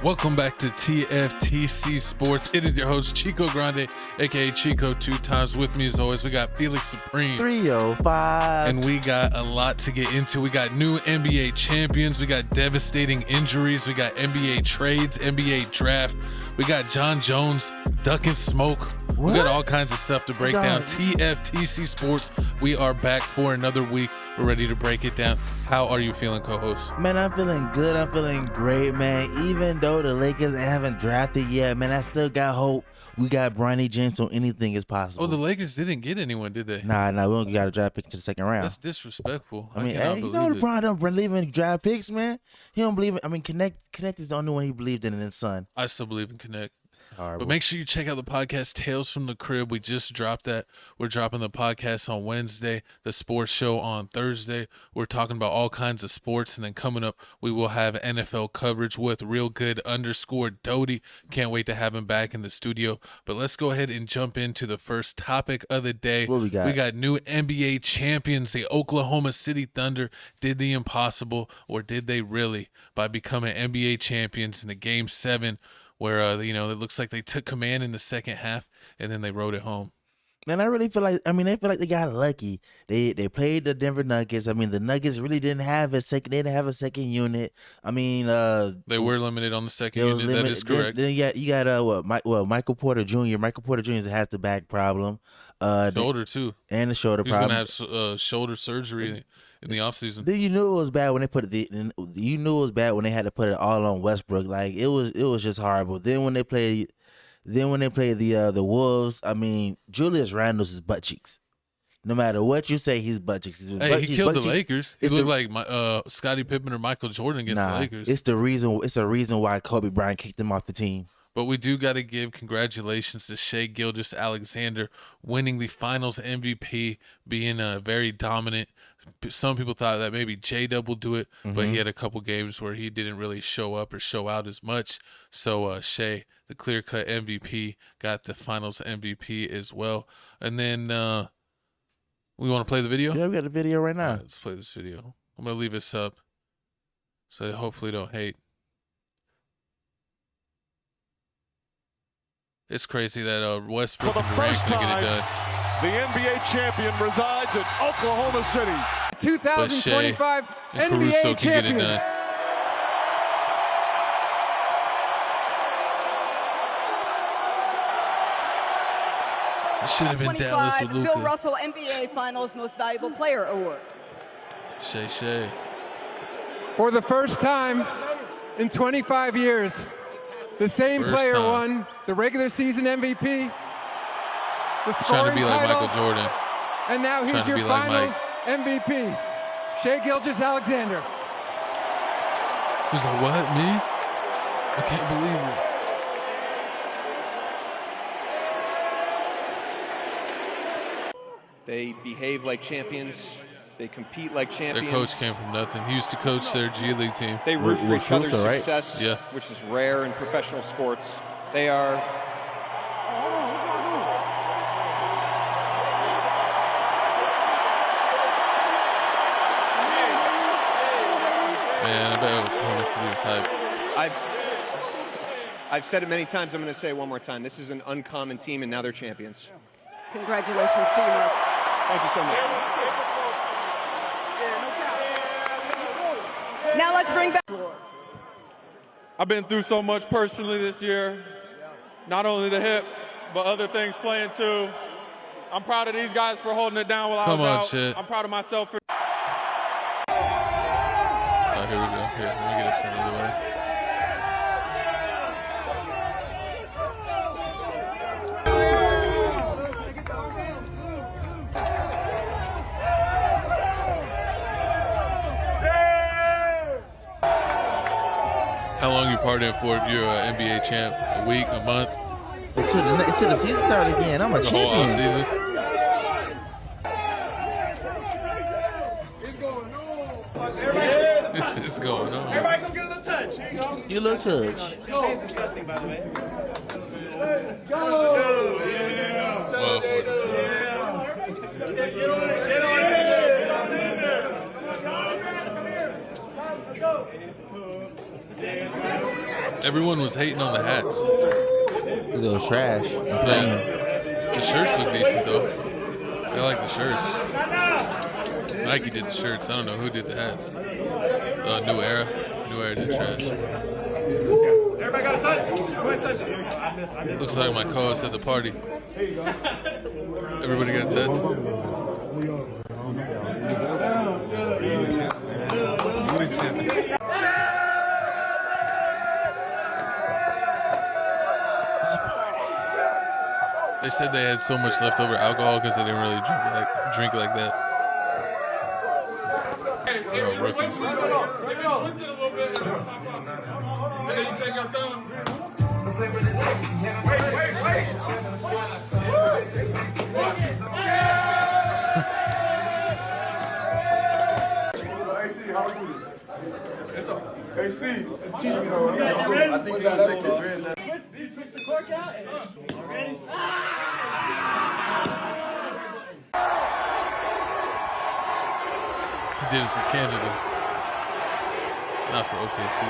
Welcome back to TFTC Sports. It is your host, Chico Grande, aka Chico 2 times. With me as always, we got Felix Supreme. 305. And we got a lot to get into. We got new NBA champions. We got devastating injuries. We got NBA trades, NBA draft. We got John Jones ducking smoke. What? We got all kinds of stuff to break down. TFTC Sports. We are back for another week. We're ready to break it down. How are you feeling, co-host? Man, I'm feeling good. I'm feeling great, man. Even though the Lakers haven't drafted yet, man, I still got hope. We got Bronny James, so anything is possible. Oh, the Lakers didn't get anyone, did they? Nah, we don't got a draft pick to the second round. That's disrespectful. I mean, hey, you know LeBron don't believe in draft picks, man. He don't believe in. I mean, Connect is the only one he believed in his son. I still believe in Connect. Horrible. But make sure you check out the podcast Tales from the Crib. We just dropped that. We're dropping the podcast on Wednesday, the sports show on Thursday. We're talking about all kinds of sports. And then coming up, we will have NFL coverage with Real Good _ Doty. Can't wait to have him back in the studio. But let's go ahead and jump into the first topic of the day. What we got? We got new NBA champions. The Oklahoma City Thunder did the impossible, or did they really, by becoming NBA champions in the Game 7, where, it looks like they took command in the second half and then they rode it home. Man, I really feel like, they feel like they got lucky. They played the Denver Nuggets. I mean, the Nuggets really didn't have a second. They didn't have a second unit. I mean, they were limited on the second unit. That is correct. Then you got Michael Porter Jr. Michael Porter Jr. has the back problem. Shoulder too, and the shoulder problem. He's gonna have shoulder surgery in the offseason. Then you knew it was bad when they put you knew it was bad when they had to put it all on Westbrook. Like it was just horrible. Then when they played the Wolves, I mean, Julius Randle's his butt cheeks. No matter what you say, he's butt cheeks. He killed the Lakers. He looked like Scottie Pippen or Michael Jordan against the Lakers. It's the reason why Kobe Bryant kicked him off the team. But we do got to give congratulations to Shai Gilgeous-Alexander winning the Finals MVP, being very dominant. Some people thought that maybe J-Dub will do it, but he had a couple games where he didn't really show up or show out as much. So Shai, the clear-cut MVP, got the Finals MVP as well. And then we want to play the video? Yeah, we got the video right now. All right, let's play this video. I'm going to leave this up so they hopefully don't hate. It's crazy that Westbrook and Durant couldn't get it done. The NBA champion resides in Oklahoma City. 2025 and NBA Caruso champion. can get it done. It should have been Dallas with Luka. Bill Russell NBA Finals Most Valuable Player Award. Shai. For the first time in 25 years, the same player won the regular season MVP, the Trying to be like title, Michael Jordan. and now he's your Finals MVP, Shai Gilgeous-Alexander. He's like, what, me? I can't believe it. They behave like champions. They compete like champions. Their coach came from nothing. He used to coach their G League team. They root for each other's success, Yeah. which is rare in professional sports. They are... Man, I bet Oklahoma City was hype. I've said it many times. I'm going to say it one more time. This is an uncommon team, and now they're champions. Congratulations to you, Mark. Thank you so much. Now let's bring back. I've been through so much personally this year. Not only the hip, but other things playing too. I'm proud of these guys for holding it down while I was out. Shit. I'm proud of myself for... Oh, here we go. Here, let me get this out of the way. How long you partying for if you're an NBA champ? A week, a month? Until the season started again. I'm a The whole champion. offseason? It's going on. Everybody come get a little touch. Here you go. You little touch. Champagne's disgusting, by the way. Well, what is that? Get on in there. Everyone was hating on the hats. It was trash. Yeah. The shirts look decent though. I like the shirts. Nike did the shirts. I don't know who did the hats. New Era. New Era did trash. Everybody got a touch. Go ahead, touch it. Looks like my co-host at the party. Everybody got a touch. They said they had so much leftover alcohol because they didn't really drink like that. They're all rookies. Twist it a little bit. And then you take your thumb. Hey, see, teach me though. I think you gotta make it dread. Twist the cork out and ready. He did it for Canada, not for OKC.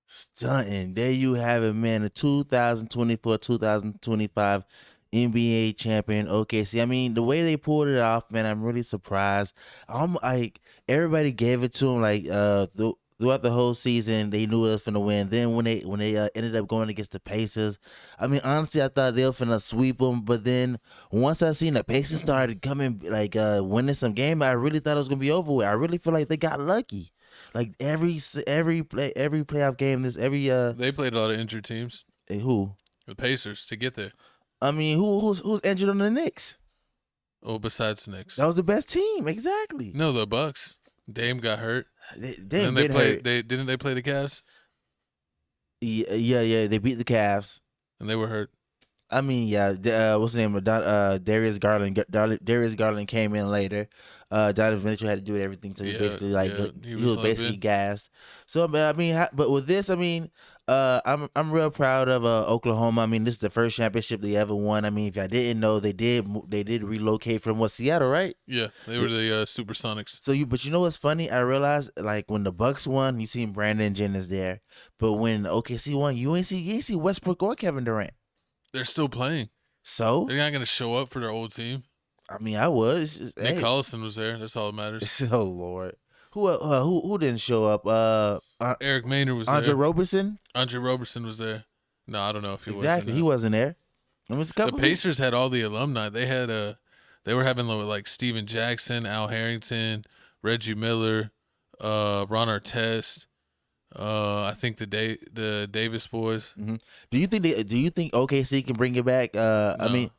Stunting. There you have it, man. The 2024-2025 NBA champion OKC. I mean, the way they pulled it off, man, I'm really surprised. I'm like, everybody gave it to him like throughout the whole season. They knew it was finna win. Then when they ended up going against the Pacers, I mean, honestly, I thought they were finna sweep them. But then once I seen the Pacers started coming, like winning some game, I really thought it was gonna be over with. I really feel like they got lucky. Like every playoff game, They played a lot of injured teams. Who? The Pacers to get there. I mean, who's injured on the Knicks? Oh, besides the Knicks. That was the best team, exactly. No, the Bucks. Dame got hurt. Dame they hurt. Didn't they play the Cavs? Yeah. They beat the Cavs, And they were hurt. I mean, yeah. What's the name of Darius Garland? Darius Garland came in later. Donovan Mitchell had to do everything, so he basically he was basically gassed. So, but I mean, but with this, I mean, I'm real proud of Oklahoma. I mean, this is the first championship they ever won. I mean, if I didn't know, they did relocate from Seattle, right? Yeah, they were the Supersonics. So but you know what's funny? I realized like when the Bucks won, you seen Brandon Jennings there, but when OKC won, you ain't see Westbrook or Kevin Durant. They're still playing. So they're not gonna show up for their old team. I mean, I was. Nick Collison was there. That's all that matters. Oh Lord, who didn't show up? Eric Maynard was Andre there. Roberson. Andre Roberson was there. No, I don't know if he was. Exactly, he wasn't there. The Pacers had all the alumni. They had they were having like Steven Jackson, Al Harrington, Reggie Miller, Ron Artest. I think the Davis boys. Mm-hmm. Do you think OKC can bring it back? No. I mean,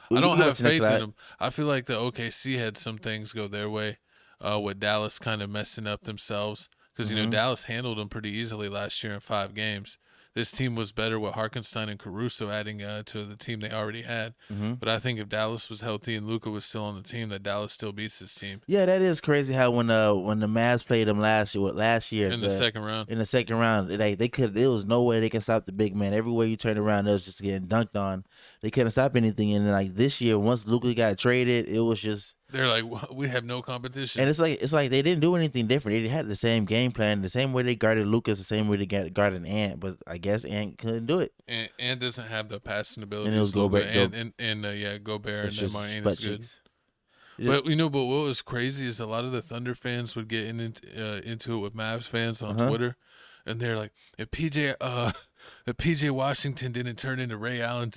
I don't have faith in them. I feel like the OKC had some things go their way, with Dallas kind of messing up themselves because you know Dallas handled them pretty easily last year in 5 games. This team was better with Hartenstein and Caruso adding to the team they already had. But I think if Dallas was healthy and Luka was still on the team, that Dallas still beats this team. Yeah, that is crazy how when the Mavs played them last year in the second round. In the second round, there was no way they can stop the big man. Everywhere you turn around, it was just getting dunked on. They couldn't stop anything. And like this year, once Luka got traded, it was just. They're like, we have no competition. And it's like they didn't do anything different. They had the same game plan, the same way they guarded Lucas, the same way they guarded Ant. But I guess Ant couldn't do it. Ant doesn't have the passing ability. And it was Gobert. Gobert and then Martin is good. But what was crazy is a lot of the Thunder fans would get into it with Mavs fans on Twitter, and they're like, if PJ Washington didn't turn into Ray Allen,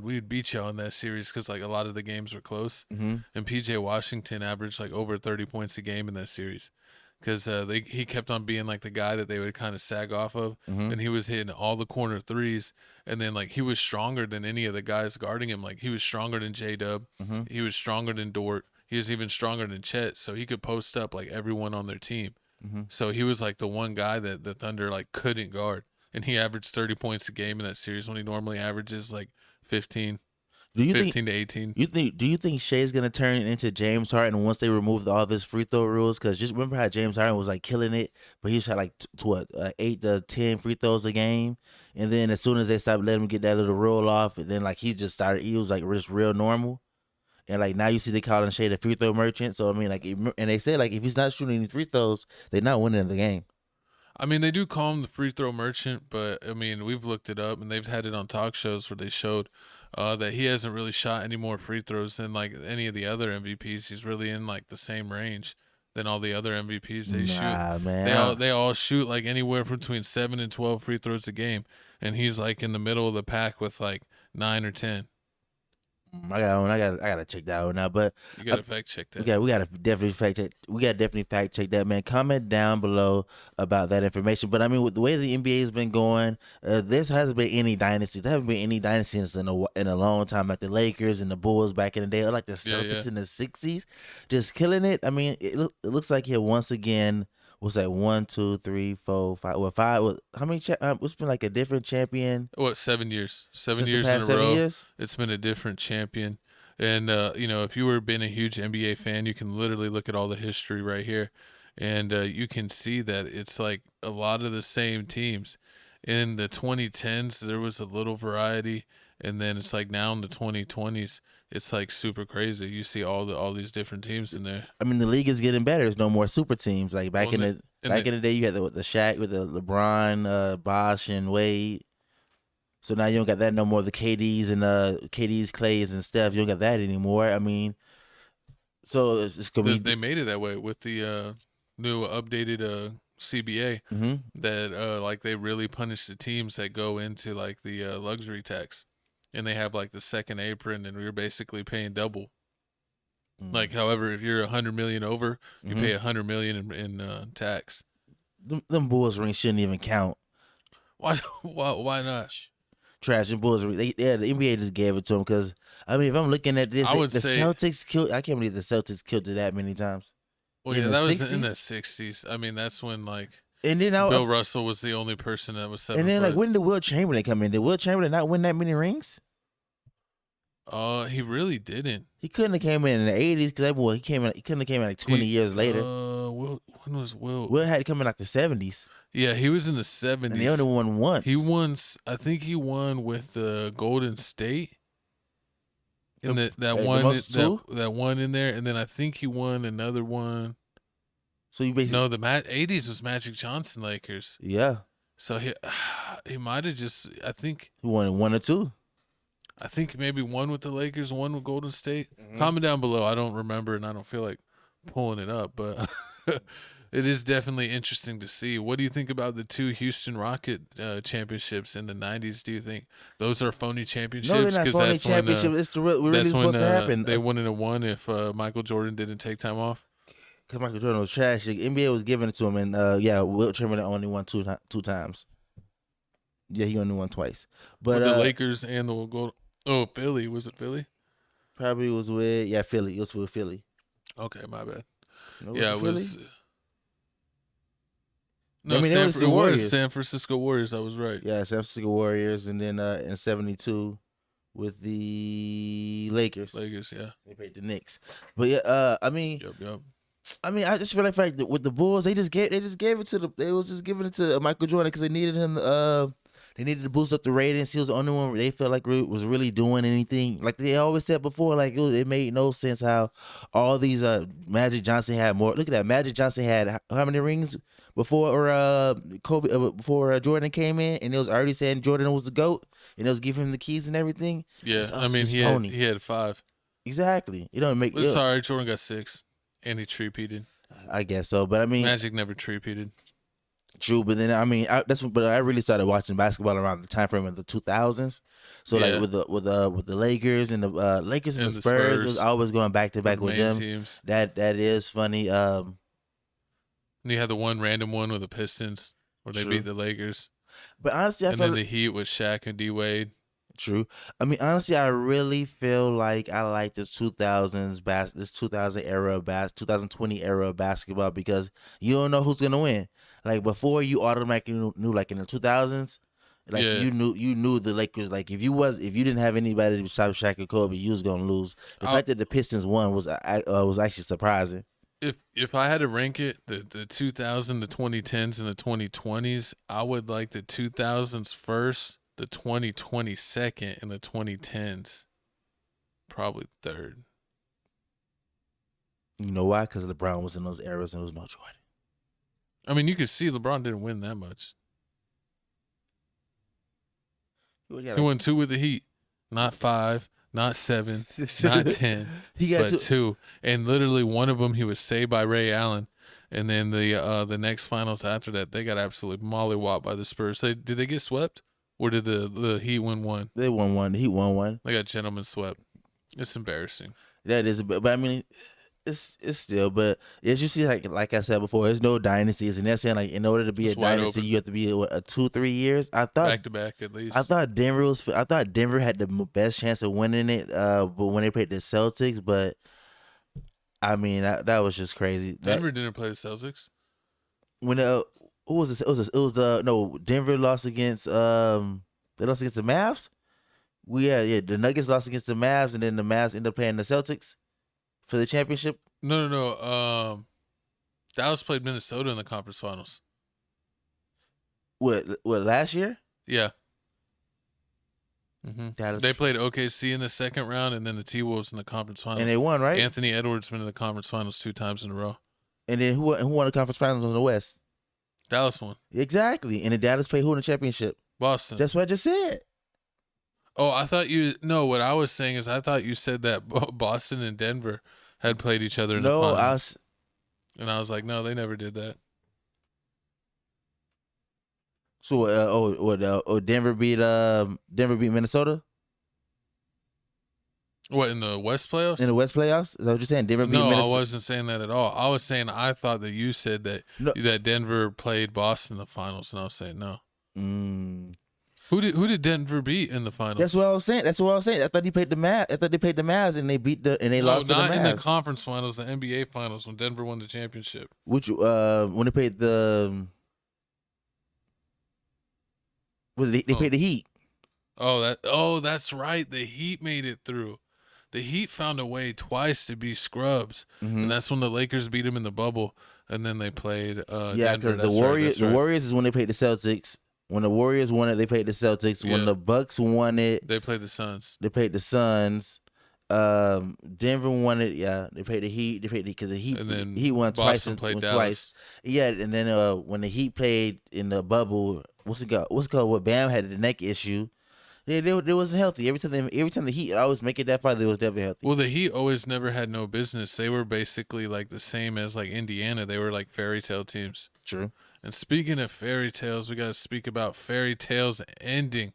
we would beat y'all in that series because like a lot of the games were close. And PJ Washington averaged like over 30 points a game in that series because he kept on being like the guy that they would kind of sag off of, and he was hitting all the corner threes. And then like he was stronger than any of the guys guarding him. Like he was stronger than J-Dub, he was stronger than Dort, he was even stronger than Chet. So he could post up like everyone on their team. So he was like the one guy that the Thunder like couldn't guard. And he averaged 30 points a game in that series when he normally averages like 15. Do you 15 to 18. Do you think Shea's gonna turn into James Harden once they remove all this free throw rules? Because just remember how James Harden was like killing it, but he shot like 8 to 10 free throws a game, and then as soon as they stopped letting him get that little roll off, and then like he was like just real normal, and like now you see they calling Shea the free throw merchant. So I mean like, and they say like if he's not shooting any free throws, they're not winning the game. I mean, they do call him the free throw merchant, but I mean, we've looked it up and they've had it on talk shows where they showed that he hasn't really shot any more free throws than like any of the other MVPs. He's really in like the same range than all the other MVPs. They shoot, man. they all shoot like anywhere from between 7 and 12 free throws a game, and he's like in the middle of the pack with like 9 or 10. I gotta check that out now. But you gotta fact check that. We gotta definitely fact check. We gotta definitely fact check that, man. Comment down below about that information. But I mean, with the way the NBA has been going, there hasn't been any dynasties. There haven't been any dynasties in a long time, like the Lakers and the Bulls back in the day, or like the Celtics in the '60s, just killing it. I mean, it looks like here once again. What's that? 1, 2, 3, 4, 5. Well, 5. How many? It's been like a different champion. What, 7 years? 7 Since years the past in a 7 row. years? It's been a different champion. And you know, if you were been a huge NBA fan, you can literally look at all the history right here, and you can see that it's like a lot of the same teams. In the 2010s, there was a little variety, and then it's like now in the 2020s, it's like super crazy. You see all these different teams in there. I mean, the league is getting better. There's no more super teams like back in the day. You had the Shaq with the LeBron, Bosh, and Wade. So now you don't got that no more. The KDs and KDs, Clays, and Steph. You don't got that anymore. I mean, so it's gonna be. They made it that way with the new updated CBA. Mm-hmm. That like they really punish the teams that go into like the luxury tax, and they have like the second apron, and we're basically paying double. Mm-hmm. Like, however, if you're 100 million over, you pay 100 million in tax. Them Bulls rings shouldn't even count. Why not? Trash and Bulls. The NBA just gave it to them because I mean, if I'm looking at this, Celtics killed. I can't believe the Celtics killed it that many times. Well, yeah, that was in the 60s. I mean, that's when like and then Bill Russell was the only person that was 7 And then foot. like when did Will Chamberlain come in? Did Will Chamberlain not win that many rings? He really didn't. He couldn't have came in the 80s because that boy he couldn't have came in like 20 years later. When was Will? Will had to come in like the 70s. Yeah, he was in the 70s. And he only won once. He won. I think he won with Golden State. In that one in there, and then I think he won another one. So you basically the 80s was Magic Johnson Lakers. Yeah. So he might have just. I think he won 1 or 2. I think maybe one with the Lakers, one with Golden State. Mm-hmm. Comment down below. I don't remember, and I don't feel like pulling it up, but it is definitely interesting to see. What do you think about the 2 Houston Rocket championships in the 90s? Do you think those are phony championships? No, they're not phony championships. It's really supposed to happen. They wouldn't have won if Michael Jordan didn't take time off. Because Michael Jordan was trash. The NBA was giving it to him, and Wilt Chamberlain only won two times. Yeah, he only won twice. But with the Lakers and the gold. Oh, Philly. Was it Philly? Probably was with Philly. It was with Philly. Okay, my bad. No, it was. No, I mean, it was San Francisco Warriors. I was right. Yeah, San Francisco Warriors, and then in '72 with the Lakers. Lakers, yeah. They played the Knicks. But yeah, I mean, Yep. I mean, I just feel like that with the Bulls, they just gave it to they was just giving it to Michael Jordan because they needed him. They needed to boost up the ratings. He was the only one they felt like was really doing anything. Like they always said before, like it made no sense how all these Magic Johnson had more. Look at that, Magic Johnson had how many rings before Kobe before Jordan came in, and it was already saying Jordan was the GOAT, and it was giving him the keys and everything. Yeah, I mean he had 5. Exactly. It don't make. Sorry, Jordan got 6, and he three-peated. I guess so, but I mean Magic never three-peated. True, but then I mean but I really started watching basketball around the time frame of the 2000s. So like with the Lakers and the Lakers and the Spurs, it was always going back to back with them. Teams. That is funny. And you had the one random one with the Pistons where they beat the Lakers. But honestly, then the Heat with Shaq and D Wade. True. I mean, honestly, I really feel like I like this 2020 era of basketball because you don't know who's gonna win. Like before, you automatically knew like in the 2000s, Like you knew the Lakers. Like if you didn't have anybody besides Shaq and Kobe, you was gonna lose. The fact that the Pistons won was actually surprising. If I had to rank it, the 2000, the 2010s, and the 2020s, I would like the 2000s first, the 2020 second, and the 2010s probably third. You know why? Because LeBron was in those eras and there was no Jordan. I mean, you could see LeBron didn't win that much. He won 2 with the Heat, not 5, not 7, not 10, but 2. And literally one of them he was saved by Ray Allen. And then the next finals after that, they got absolutely mollywopped by the Spurs. Did they get swept, or did the Heat win 1? They won 1. The Heat won 1. They got gentlemen swept. It's embarrassing. That is, but I mean, it's still. But as you see, like I said before, there's no dynasties, and they're saying like in order to be a dynasty, you have to be 2-3 years. I thought back to back at least. I thought Denver had the best chance of winning it, but when they played the Celtics, but I mean that was just crazy. Denver didn't play the Celtics. When who was this? It was no Denver lost against they lost against the Mavs. The Nuggets lost against the Mavs, and then the Mavs ended up playing the Celtics for the championship. No. Dallas played Minnesota in the conference finals. What last year? Yeah. Mm-hmm. They played OKC in the second round, and then the T-Wolves in the conference finals. And they won, right? Anthony Edwards been in the conference finals 2 times in a row. And then who won the conference finals in the West? Dallas won. Exactly. And then Dallas played who in the championship? Boston. That's what I just said. Oh, I thought what I was saying is I thought you said that Boston and Denver had played each other in the finals. And I was like, no, they never did that. So, Denver beat Minnesota? What, in the West playoffs? In the West playoffs? Is that what you're saying? Denver beat Minnesota? No, I wasn't saying that at all. I was saying I thought that you said that Denver played Boston in the finals, and I was saying no. Who did Denver beat in the finals? That's what I was saying. I thought they played the Mavs and they lost to the Mavs. Not in the conference finals, the NBA finals when Denver won the championship. Which when they played the played the Heat. That's right. The Heat made it through. The Heat found a way twice to be scrubs, and that's when the Lakers beat them in the bubble, and then they played. Because the Warriors is when they played the Celtics. When the Warriors won it, they played the Celtics. When the Bucks won it, they played the Suns. Denver won it. Yeah, they played the Heat. Because the Heat won Boston twice. Dallas. Yeah, and then when the Heat played in the bubble, what's it called? What Bam had the neck issue. They wasn't healthy. Every time the Heat always make it that far, they was never healthy. Well, the Heat always never had no business. They were basically like the same as like Indiana. They were like fairy tale teams. True. And speaking of fairy tales, we got to speak about fairy tales ending.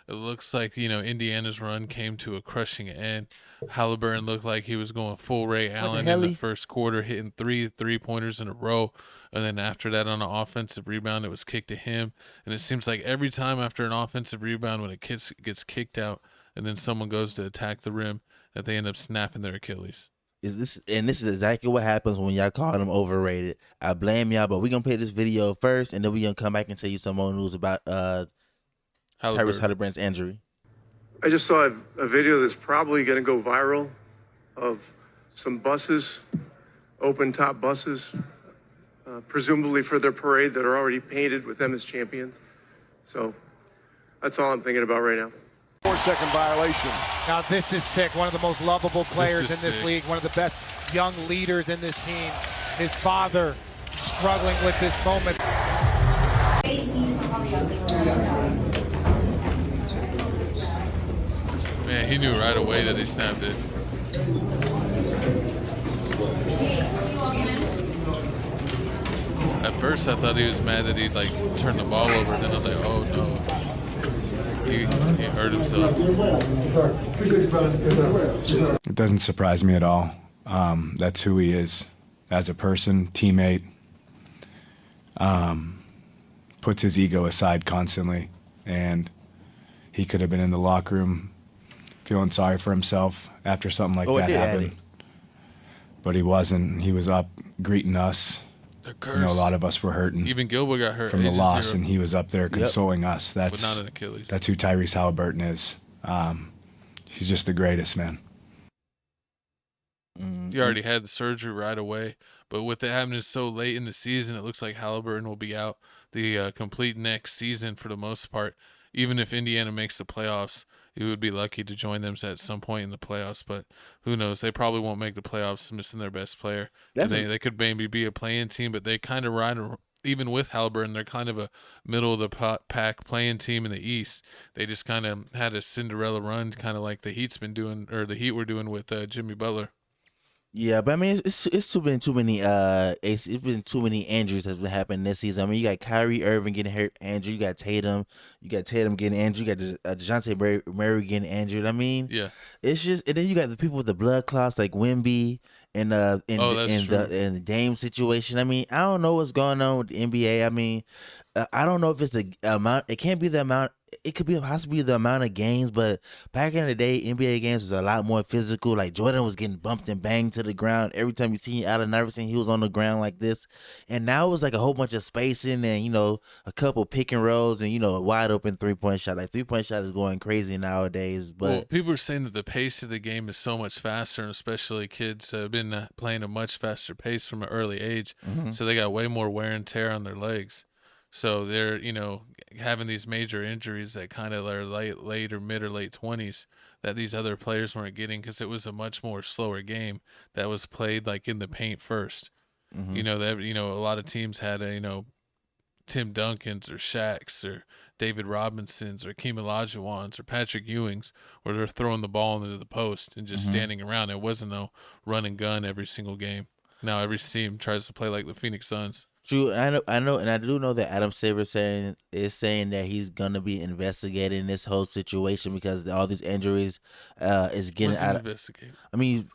It looks like, Indiana's run came to a crushing end. Halliburton looked like he was going full Ray Allen in the first quarter, hitting 3 3-pointers in a row. And then after that, on an offensive rebound, it was kicked to him. And it seems like every time after an offensive rebound, when a kid gets kicked out and then someone goes to attack the rim, that they end up snapping their Achilles. This is exactly what happens when y'all call them overrated. I blame y'all, but we're going to play this video first, and then we're going to come back and tell you some more news about Tyrese Halliburton's injury. I just saw a video that's probably going to go viral of some buses, open top buses, presumably for their parade, that are already painted with them as champions. So that's all I'm thinking about right now. 4-second violation. Now this is sick. One of the most lovable players in this league. One of the best young leaders in this team. His father struggling with this moment. Man, he knew right away that he snapped it. At first, I thought he was mad that he turned the ball over, and then I was like, oh no. He hurt himself. It doesn't surprise me at all. That's who he is as a person, teammate. Puts his ego aside constantly, and he could have been in the locker room feeling sorry for himself after something like that happened. But he wasn't. He was up greeting us, They're cursed. You know, a lot of us were hurting. Even Gilbert got hurt from the loss, 0. and he was up there consoling us. But not an Achilles. That's who Tyrese Halliburton is. He's just the greatest, man. He already had the surgery right away, but with it happening so late in the season, it looks like Halliburton will be out the complete next season for the most part. Even if Indiana makes the playoffs, he would be lucky to join them at some point in the playoffs, but who knows? They probably won't make the playoffs, missing their best player. They could maybe be a play-in team, but they kind of ride, even with Halliburton, they're kind of a middle-of-the-pack play-in team in the East. They just kind of had a Cinderella run, kind of like the Heat's been doing, or the Heat were doing with Jimmy Butler. Yeah, but I mean, it's been too many injuries that's been happening this season. I mean, you got Kyrie Irving getting hurt, injured. You got Tatum getting injured. You got DeJounte Murray getting injured. I mean, yeah, it's just, and then you got the people with the blood clots like Wemby and the Dame situation. I mean, I don't know what's going on with the NBA. I mean, I don't know if it's the amount. It can't be the amount. It could be possibly the amount of games, but back in the day, NBA games was a lot more physical. Like Jordan was getting bumped and banged to the ground every time you see Allen Iverson. He was on the ground like this, and now it was like a whole bunch of spacing and a couple pick and rolls and a wide open 3-point shot. Like 3-point shot is going crazy nowadays. But people are saying that the pace of the game is so much faster, and especially kids have been playing a much faster pace from an early age, so they got way more wear and tear on their legs. So they're, having these major injuries that kind of are late or mid or late 20s that these other players weren't getting because it was a much more slower game that was played like in the paint first. A lot of teams had Tim Duncan's or Shaq's or David Robinson's or Keem Olajuwon's or Patrick Ewing's where they're throwing the ball into the post and just standing around. It wasn't no run and gun every single game. Now every team tries to play like the Phoenix Suns. True, I know, and I do know that Adam Silver is saying that he's gonna be investigating this whole situation because all these injuries is getting out. Investigate? I mean,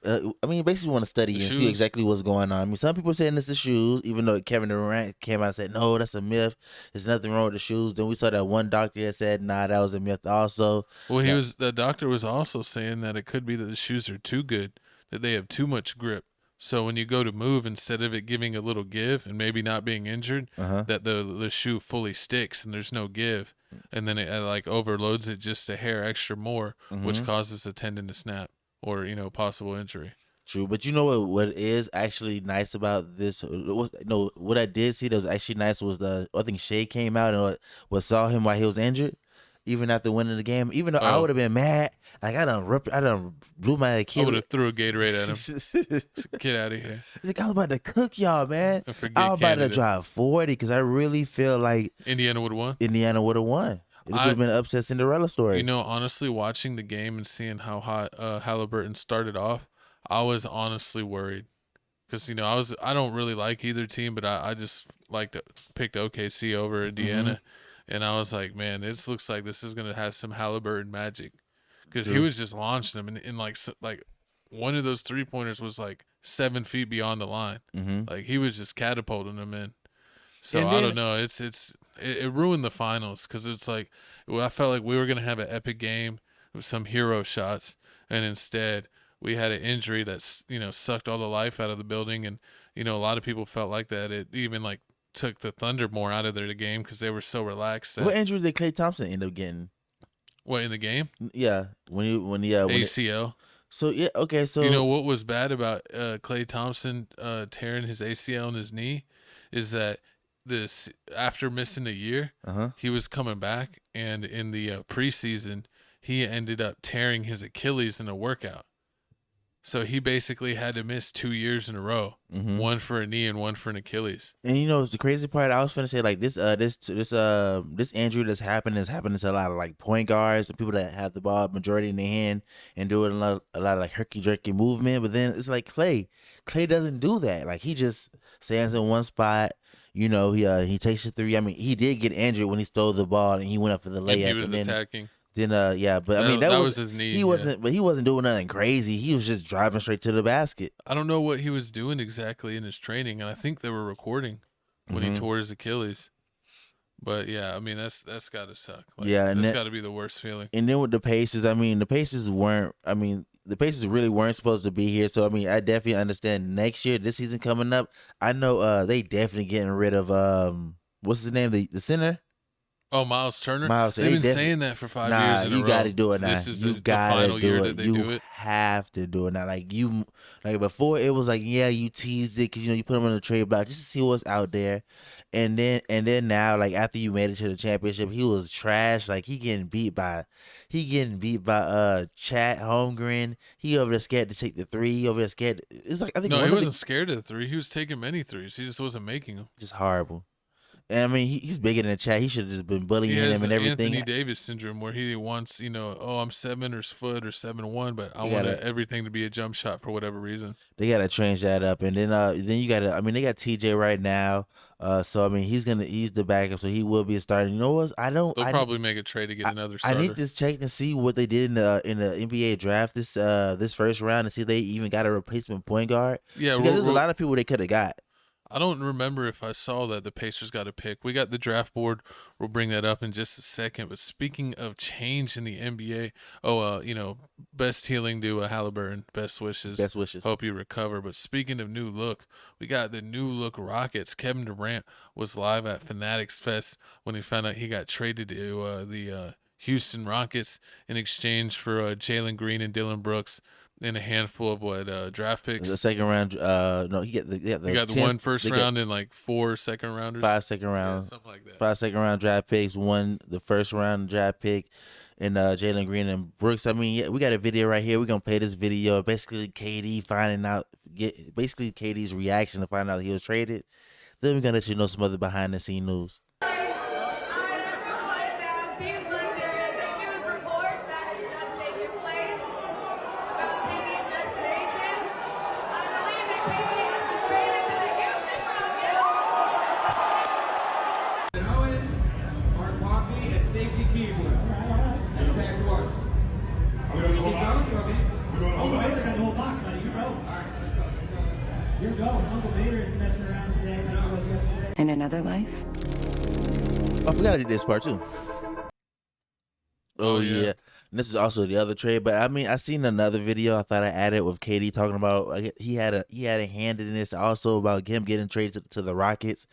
basically want to study and see exactly what's going on. I mean, some people are saying it's the shoes, even though Kevin Durant came out and said no, that's a myth. There's nothing wrong with the shoes. Then we saw that one doctor that said nah, that was a myth also. Well, the doctor was also saying that it could be that the shoes are too good, that they have too much grip. So when you go to move, instead of it giving a little give and maybe not being injured, that the shoe fully sticks and there's no give, and then it like overloads it just a hair extra more, which causes a tendon to snap or possible injury. True, but you know what is actually nice about this? What I did see that was actually nice was I think Shea came out and saw him while he was injured. Even after winning the game, even though I would have been mad, like I done blew my kid. I would have threw a Gatorade at him. Get out of here. Like, I was about to cook y'all, man. I was about to drive 40 because I really feel like Indiana would have won. This would have been an upset Cinderella story. Honestly, watching the game and seeing how hot Halliburton started off, I was honestly worried because I don't really like either team, but I just picked OKC over Indiana. And I was like, man, this looks like this is going to have some Halliburton magic. Because he was just launching them. And like one of those 3-pointers was like 7 feet beyond the line. Like he was just catapulting them in. So I don't know. It ruined the finals because it's like, I felt like we were going to have an epic game with some hero shots. And instead we had an injury that, sucked all the life out of the building. And, a lot of people felt like that. It even took the Thunder more out of their game because they were so relaxed. What injury did Klay Thompson end up getting? What, in the game? Yeah, when ACL. So yeah, okay. So what was bad about Klay Thompson tearing his ACL in his knee is that after missing a year, he was coming back, and in the preseason, he ended up tearing his Achilles in a workout. So he basically had to miss 2 years in a row, one for a knee and one for an Achilles. And it's the crazy part. I was going to say like this injury that's happening is happening to a lot of like point guards and people that have the ball majority in their hand and doing a lot of like herky jerky movement. But then it's like Klay doesn't do that. Like he just stands in one spot. He takes a three. I mean, he did get injured when he stole the ball and he went up for the layup. And he was attacking. Then but I mean that was his knee. He wasn't doing nothing crazy. He was just driving straight to the basket. I don't know what he was doing exactly in his training, and I think they were recording when he tore his Achilles. But yeah, I mean that's got to suck. Like, Yeah, and that's got to be the worst feeling. And then with the Pacers, I mean, the Pacers really weren't supposed to be here. So I mean, I definitely understand next year, this season coming up. I know they definitely getting rid of what's his name, the center. Oh, Miles Turner. Miles, They've been saying that for 5 years in a row. You got to do it now. This is you the gotta final do year it. that they you do it. have to do it now. Like before, it was like, yeah, you teased it because you put him on the trade block just to see what's out there, and then now, like after you made it to the championship, he was trash. Like he getting beat by Chat Holmgren. He over there scared to take the three. He over there scared. It's like I think he wasn't scared of the three. He was taking many threes. He just wasn't making them. Just horrible. And I mean, he's bigger than Chat. He should have just been bullying him and everything. Anthony Davis syndrome, where he wants, I'm 7 or 7'1", but I want everything to be a jump shot for whatever reason. They gotta change that up, and then you gotta. I mean, they got TJ right now, so I mean, he's the backup, so he will be a starter. You know what? They'll probably make a trade to get another starter. I need to check and see what they did in the NBA draft this first round, and see if they even got a replacement point guard. Yeah, because there's a lot of people they could have got. I don't remember if I saw that the Pacers got a pick. We got the draft board. We'll bring that up in just a second. But speaking of change in the NBA, best healing to Halliburton. Best wishes. Best wishes. Hope you recover. But speaking of new look, we got the new look Rockets. Kevin Durant was live at Fanatics Fest when he found out he got traded to the Houston Rockets in exchange for Jalen Green and Dylan Brooks. In a handful of draft picks. The second round, no, he got the 1 first round and like 4 second rounders. 5 second round, something like that. 5 second round draft picks, 1 the first round draft pick, and Jalen Green and Brooks. I mean, yeah, we got a video right here. We're gonna play this video. Basically, KD's reaction to find out he was traded. Then we're gonna let you know some other behind the scene news. In another life? I forgot I did this part too. Oh yeah. And this is also the other trade, but I mean, I seen another video. I thought I added with KD talking about he had a hand in this also about him getting traded to the Rockets.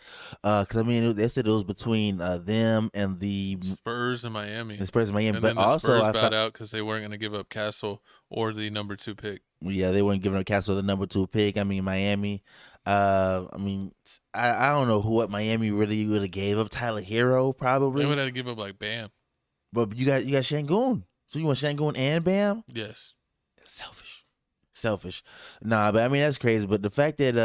Because I mean, they said it was between them and the Spurs and Miami. The Spurs and Miami, and but then the also Spurs bowed out because they weren't going to give up Castle or the number 2 pick. Yeah, they weren't giving up Castle the number 2 pick. I mean, Miami. I mean, I don't know what Miami really would have gave up. Tyler Hero probably. They would have to give up like Bam. But you got Şengün. So you want Şengün and Bam? Yes. Selfish. Nah, but I mean that's crazy. But the fact that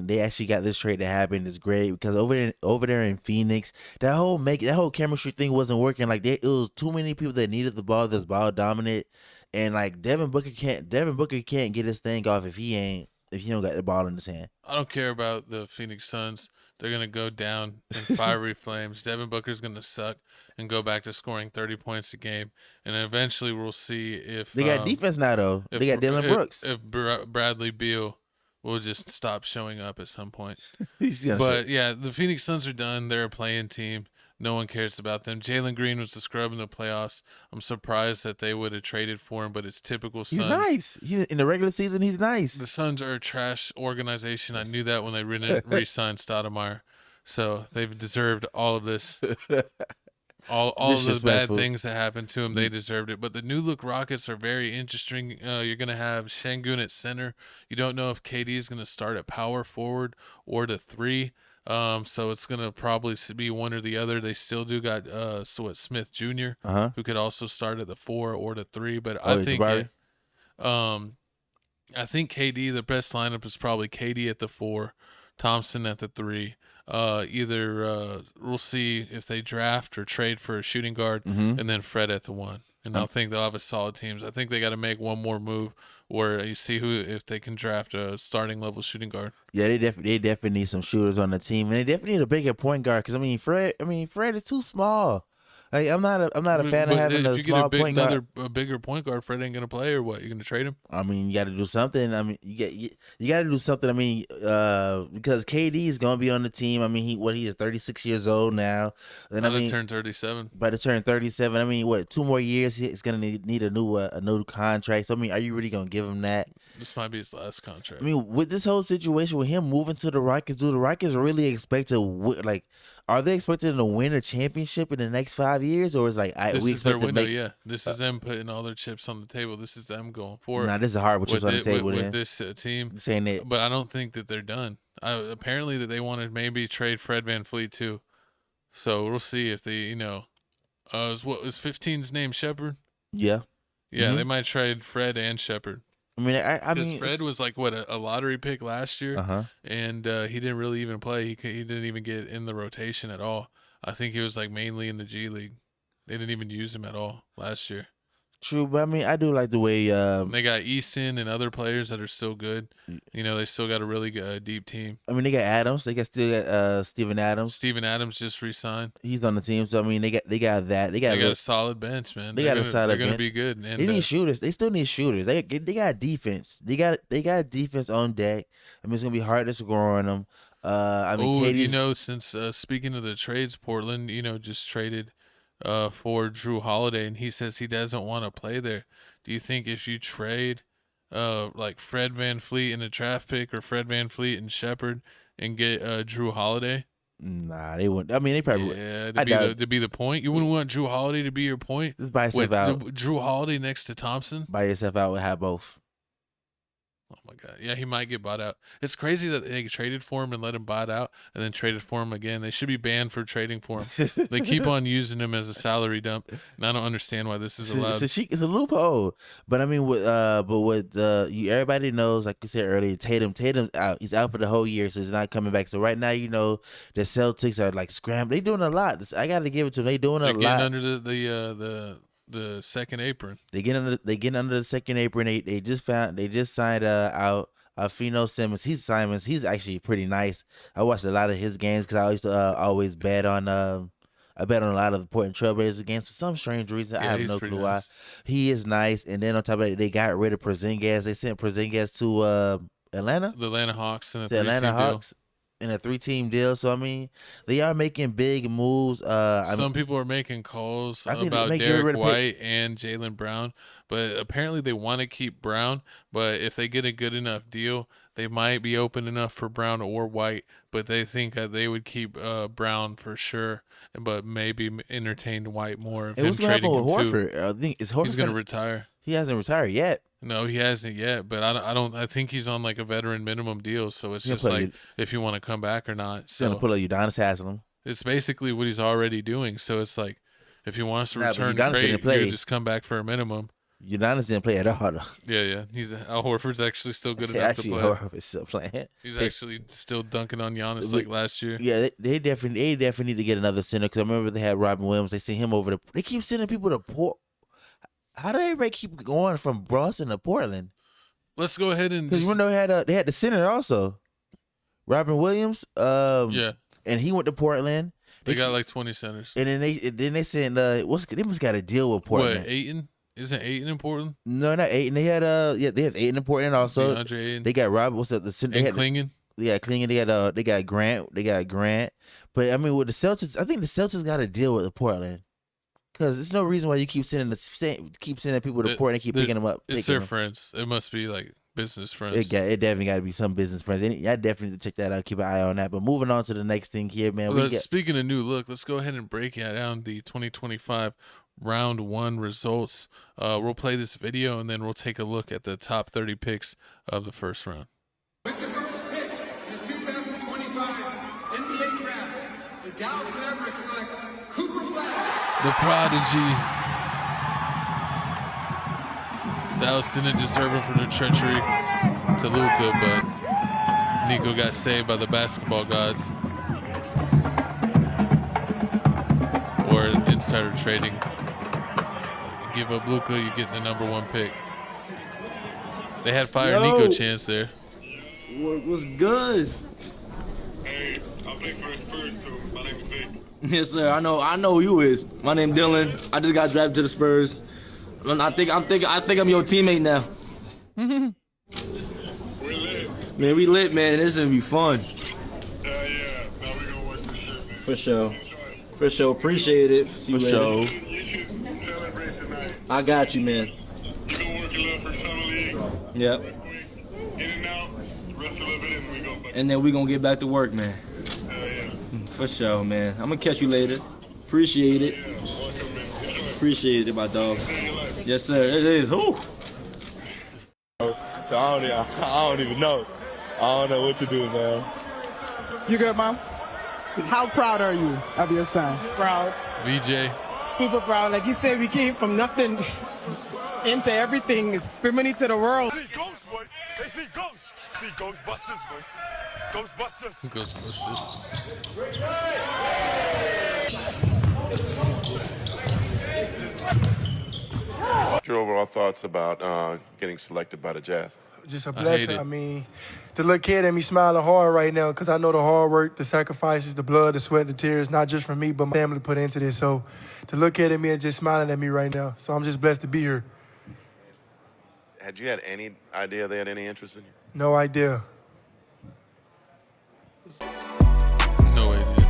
they actually got this trade to happen is great because over there in Phoenix, that whole chemistry thing wasn't working. Like it was too many people that needed the ball that's ball dominant, and like Devin Booker can't get his thing off if he don't got the ball in his hand. I don't care about the Phoenix Suns. They're going to go down in fiery flames. Devin Booker's going to suck and go back to scoring 30 points a game. And eventually we'll see if... They got defense now, though. They got Dylan Brooks. If Bradley Beal will just stop showing up at some point. Yeah, the Phoenix Suns are done. They're a playing team. No one cares about them. Jalen Green was the scrub in the playoffs. I'm surprised that they would have traded for him, but it's typical Suns. He's nice. In the regular season, he's nice. The Suns are a trash organization. I knew that when they re-signed Stoudemire. So they've deserved all of this. All of the bad things that happened to him, they deserved it. But the new look Rockets are very interesting. You're going to have Şengün at center. You don't know if KD is going to start at power forward or to 3. So it's going to probably be one or the other. They still do got Smith Jr., who could also start at the 4 or the 3. But I think KD, the best lineup is probably KD at the 4, Thompson at the 3. Either we'll see if they draft or trade for a shooting guard, and then Fred at the 1. And I think they'll have a solid team. I think they got to make one more move where you see if they can draft a starting level shooting guard. Yeah, they definitely need some shooters on the team, and they definitely need a bigger point guard. Because Fred is too small. Like, I'm not a fan of having a small point guard. A bigger point guard, Fred ain't gonna play, or what? You gonna trade him? I mean, you got to do something. I mean, you got to do something. I mean, because KD is gonna be on the team. I mean, he is 36 years old now. And I mean, turn 37. By the turn 37, I mean, what, 2 more years? He's gonna need a new contract. So I mean, are you really gonna give him that? This might be his last contract. I mean, with this whole situation with him moving to the Rockets, do the Rockets really expect to are they expecting to win a championship in the next 5 years, or is like this is their window? Yeah, this is them putting all their chips on the table. This is them going forward. Nah, this is horrible chips on the table with this team. Saying that, but I don't think that they're done. Apparently, that they want to maybe trade Fred VanVleet too. So we'll see if they, is 15's name Shepherd? Yeah, yeah, they might trade Fred and Shepherd. I mean, I mean, Fred was like a lottery pick last year, and he didn't really even play. He didn't even get in the rotation at all. I think he was like mainly in the G League. They didn't even use him at all last year. True, but I mean, I do like the way they got Easton and other players that are still good. They still got a really good, deep team. I mean, they got Adams. They still got Steven Adams. Steven Adams just re-signed. He's on the team, so I mean, they got that. They got a solid bench, man. They're going to be good. And, they need shooters. They still need shooters. They got defense. They got defense on deck. I mean, it's gonna be hard to score on them. I mean, KD's... since speaking of the trades, Portland, just traded for Drew Holiday, and he says he doesn't want to play there. Do you think if you trade like Fred VanVleet in a draft pick, or Fred VanVleet and Shepherd, and get Drew Holiday? Nah, they wouldn't. I mean, they probably would. Yeah, to be the point. You wouldn't want Drew Holiday to be your point? Just buy yourself out. Drew Holiday next to Thompson? Buy yourself out. Would have both. Oh my God. Yeah, he might get bought out. It's crazy that they traded for him and let him buy it out, and then traded for him again. They should be banned for trading for him. They keep on using him as a salary dump, and I don't understand why this is allowed. It's a loophole. But I mean, everybody knows, like you said earlier, Tatum's out. He's out for the whole year, so he's not coming back. So right now, the Celtics are like scrambling. They're doing a lot. I got to give it to them. They're doing a lot. Getting under the second apron. They get under the second apron. They just signed out Fino Simmons. He's actually pretty nice. I watched a lot of his games because I used to always bet on a lot of the Portland Trailblazers games for some strange reason. I have no clue why. He is nice. And then on top of that, they got rid of Porzingis. They sent Porzingis to Atlanta. The Atlanta Hawks in a 3-team deal. So I mean, they are making big moves. Some people are making calls about Derek White and Jaylen Brown, but apparently they want to keep Brown. But if they get a good enough deal, they might be open enough for Brown or White. But they think that they would keep Brown for sure, but maybe entertain White more. What's going to happen with Horford? I think Horford he's going to retire. He hasn't retired yet. No, he hasn't yet, but I think he's on like a veteran minimum deal, so it's just like if you want to come back or not. He's gonna pull up Udonis Haslem. It's basically what he's already doing. So it's like if he wants to return, great, just come back for a minimum. Udonis didn't play at all, though. Yeah. Al Horford's actually still good enough to play. Horford's still playing. He's actually still dunking on Giannis like last year. Yeah, they definitely need to get another center, because I remember they had Robin Williams. They sent him over they keep sending people to Port. How do everybody keep going from Boston to Portland? Let's go ahead and because they had the center also, Robin Williams. Yeah, and he went to Portland. They got like 20 centers, and then they sent they must got a deal with Portland. What, Ayton? Isn't Ayton in Portland? No, not Ayton. They had they have Ayton in Portland also. DeAndre Ayton. They got Robin. What's up? The center. And Klingon. Yeah, Klingon. They got Grant. But I mean, with the Celtics, I think the Celtics got a deal with Portland. Because there's no reason why you keep sending people to Portland and keep picking them up. It's their friends. It must be like business friends. It definitely got to be some business friends. I definitely need to check that out. Keep an eye on that. But moving on to the next thing here, man. Speaking of new look, let's go ahead and break down the 2025 Round 1 results. We'll play this video, and then we'll take a look at the top 30 picks of the first round. With the first pick in the 2025 NBA Draft, the Dallas Mavericks select Cooper Flagg, the prodigy. Dallas didn't deserve him for the treachery to Luka, but Nico got saved by the basketball gods. Or insider trading. You give up Luka, you get the number 1 pick. They had fire Nico chance there. What was good? Hey, I play for the Spurs, so my name's Vic. Yes, sir. I know who you is. My name Dylan. I just got drafted to the Spurs. I think I'm your teammate now. We're lit. Man, we lit, man. This is gonna be fun. Yeah. Now we gonna watch this shit, man. For sure. For sure. Appreciate it. See you For later. sure. You should celebrate tonight. I got you, man. You gonna work a little for summer league. Yep. Real quick. In and out. Rest a little bit and we go back. And then we gonna get back to work, man. Yeah. For sure, man. I'm gonna catch you later. Appreciate it. Yeah. Welcome, man. Enjoy. Appreciate it, my dog. Stay in your life. Yes, sir. It is. Whew. So I don't even know. I don't know what to do, man. You good, Mom? How proud are you of your son? Proud. VJ. Super proud. Like you said, we came from nothing into everything. It's screaming to the world. See ghosts, boy. They see ghosts. See Ghostbusters, boy. Ghostbusters. Ghostbusters. What's your overall thoughts about getting selected by the Jazz? Just a blessing. I mean, to look at me smiling hard right now because I know the hard work, the sacrifices, the blood, the sweat, the tears, not just from me, but my family put into this. So to look at me and just smiling at me right now. So I'm just blessed to be here. Had you had any idea they had any interest in you? No idea. No idea.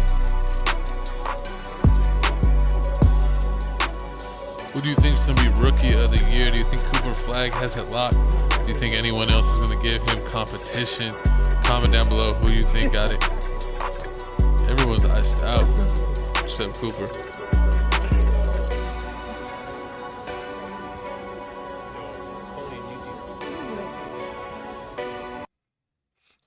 Who do you think is going to be Rookie of the Year? Do you think Cooper Flagg has it locked? Do you think anyone else is going to give him competition? Comment down below who you think got it. Everyone's iced out except Cooper.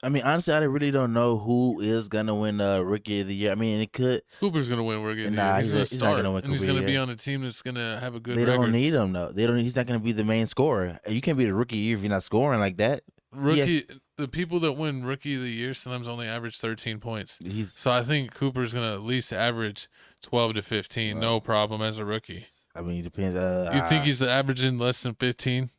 I mean, honestly, I really don't know who is gonna win Rookie of the Year. I mean, it could. Cooper's gonna win Rookie of the Nah, Year. He's gonna start, not gonna win and he's Rookie of gonna the be Year. on a team that's gonna have a good They record. don't need him though. They don't. He's not gonna be the main scorer. You can't be the Rookie of the Year if you're not scoring like that. Rookie, the people that win Rookie of the Year sometimes only average 13 points. So I think Cooper's gonna at least average 12 to 15, no problem as a rookie. I mean, it depends. You think he's averaging less than 15,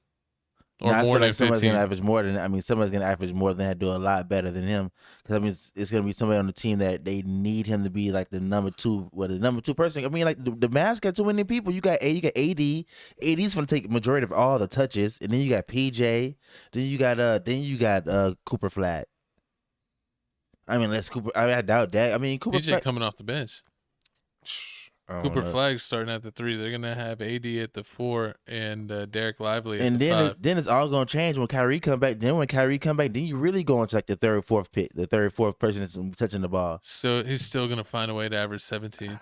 or I more feel than like somebody's 15? gonna average more than. I mean, somebody's gonna average more than that, do a lot better than him. Because I mean, it's gonna be somebody on the team that they need him to be like the number two, the number two person. I mean, like the Mavs got too many people. You got AD. AD's gonna take majority of all the touches, and then you got PJ. Then you got Cooper Flagg. I mean, I doubt that. I mean, Cooper PJ Flagg coming off the bench. Cooper Flagg's starting at the 3. They're gonna have AD at the 4 and Derek Lively at the 5. Then it's all gonna change when Kyrie come back. Then when Kyrie come back, then you really go into like the third, fourth pick, the third, fourth person that's touching the ball. So he's still gonna find a way to average 17.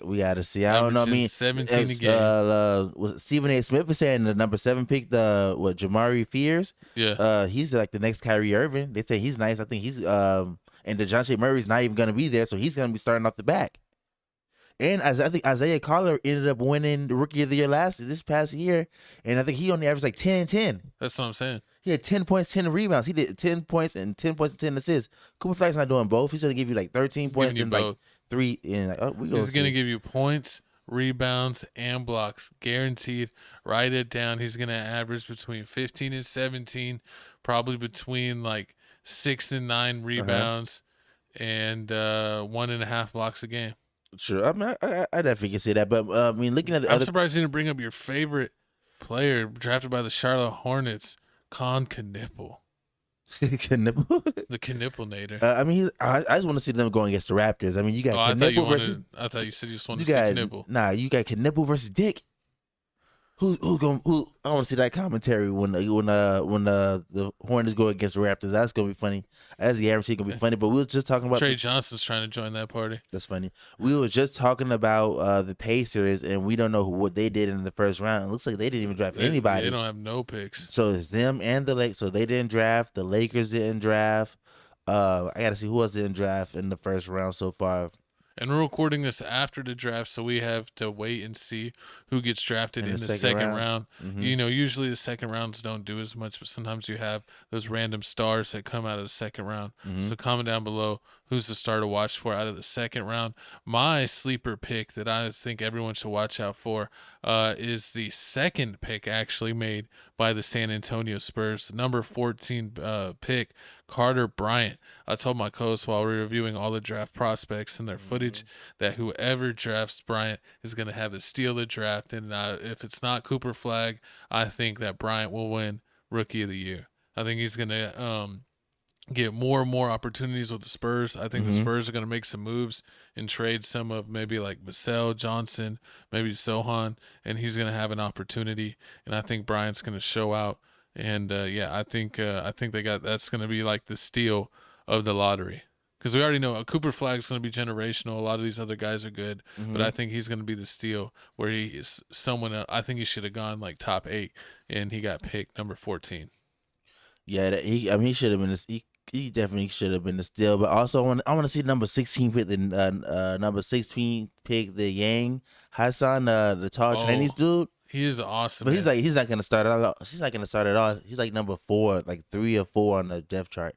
We gotta see. I don't know. I mean, 17 a game. Was Stephen A. Smith was saying the number 7 pick, Jamari Fears. Yeah. He's like the next Kyrie Irving. They say he's nice. I think he's and DeJounte Murray's not even gonna be there, so he's gonna be starting off the back. And I think Isaiah Collier ended up winning the Rookie of the Year this past year, and I think he only averaged like 10 and 10. That's what I'm saying. He had 10 points, 10 rebounds. He did 10 points and 10 points and 10 assists. Cooper Flagg's not doing both. He's gonna give you like 13 points and like 3. And like, he's gonna give you points, rebounds, and blocks, guaranteed. Write it down. He's gonna average between 15 and 17, probably between like 6 and 9 rebounds, and 1.5 blocks a game. Sure, I mean, I definitely can see that, but I mean, looking at the I'm other, surprised you didn't bring up your favorite player drafted by the Charlotte Hornets, Con Knipple. Knipple? The Knipplenator. I mean, I just want to see them going against the Raptors. I mean, you got Knipple versus. I thought you said you just wanted to see Knipple. Nah, you got Knipple versus Dick. Who? I want to see that commentary when the Hornets go against the Raptors. That's gonna be funny. That's guaranteed gonna be funny. But we was just talking about Trey Johnson's trying to join that party. That's funny. We were just talking about the Pacers, and we don't know what they did in the first round. It looks like they didn't even draft anybody. They don't have no picks. So it's them and the Lakers. So they didn't draft. The Lakers didn't draft. I gotta see who else didn't draft in the first round so far. And we're recording this after the draft, so we have to wait and see who gets drafted in the second round. Mm-hmm. You know, usually the second rounds don't do as much, but sometimes you have those random stars that come out of the second round. Mm-hmm. So comment down below who's the star to watch for out of the second round. My sleeper pick that I think everyone should watch out for is the second pick actually made by the San Antonio Spurs, the number 14 pick, Carter Bryant. I told my co-host while we were reviewing all the draft prospects and their footage that whoever drafts Bryant is going to have the steal of the draft. And if it's not Cooper Flagg, I think that Bryant will win Rookie of the Year. I think he's going to get more and more opportunities with the Spurs. I think the Spurs are going to make some moves and trade some of maybe like Vassell, Johnson, maybe Sohan, and he's going to have an opportunity. And I think Bryant's going to show out. And I think that's going to be like the steal of the lottery, because we already know Cooper Flagg's going to be generational. A lot of these other guys are good, but I think he's going to be the steal where he is someone. I think he should have gone like top 8, and he got picked number 14. Yeah, he should have been. He definitely should have been the steal. But also, I want to see number 16 pick the number 16 pick the Yang Hassan, the tall Chinese dude. He is awesome. But he's not gonna start at all. He's not gonna start at all. He's like number 4, like 3 or 4 on the depth chart.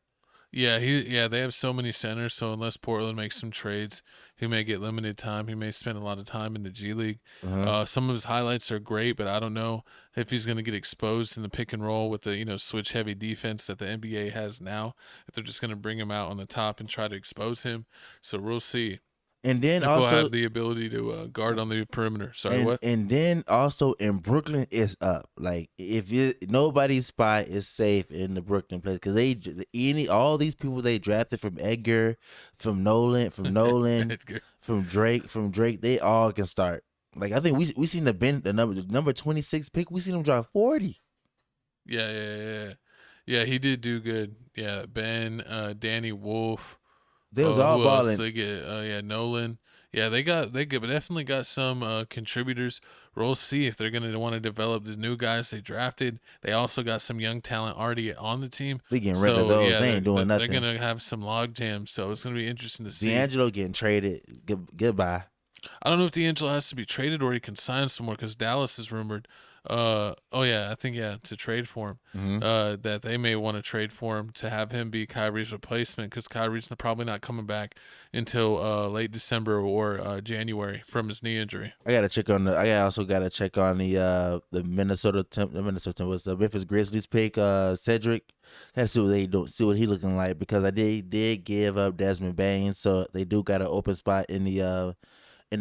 Yeah, they have so many centers, so unless Portland makes some trades, he may get limited time. He may spend a lot of time in the G League. Some of his highlights are great, but I don't know if he's going to get exposed in the pick and roll with the switch heavy defense that the NBA has now. If they're just going to bring him out on the top and try to expose him, so we'll see. And then if also we'll have the ability to guard on the perimeter. What? And then also in Brooklyn, it's up. Like nobody's spot is safe in the Brooklyn place, because all these people they drafted from Edgar, from Nolan, from Drake, they all can start. Like I think we seen the number 26 pick. We seen him drop 40. Yeah. He did do good. Yeah, Ben, Danny Wolf. They was all balling. They get Nolan. Yeah, they definitely got some contributors. We'll see if they're gonna want to develop the new guys they drafted. They also got some young talent already on the team. They getting rid of those. They ain't doing nothing. They're gonna have some log jams, so it's gonna be interesting to see. D'Angelo getting traded. Goodbye. I don't know if D'Angelo has to be traded or he can sign somewhere, because Dallas is rumored. To trade for him. That they may want to trade for him to have him be Kyrie's replacement, because Kyrie's probably not coming back until late December or January from his knee injury. I also gotta check on the Minnesota Timberwolves, the Memphis Grizzlies pick Cedric. Gotta see what they do, see what he looking like, because they did give up Desmond Bain, so they do got an open spot in the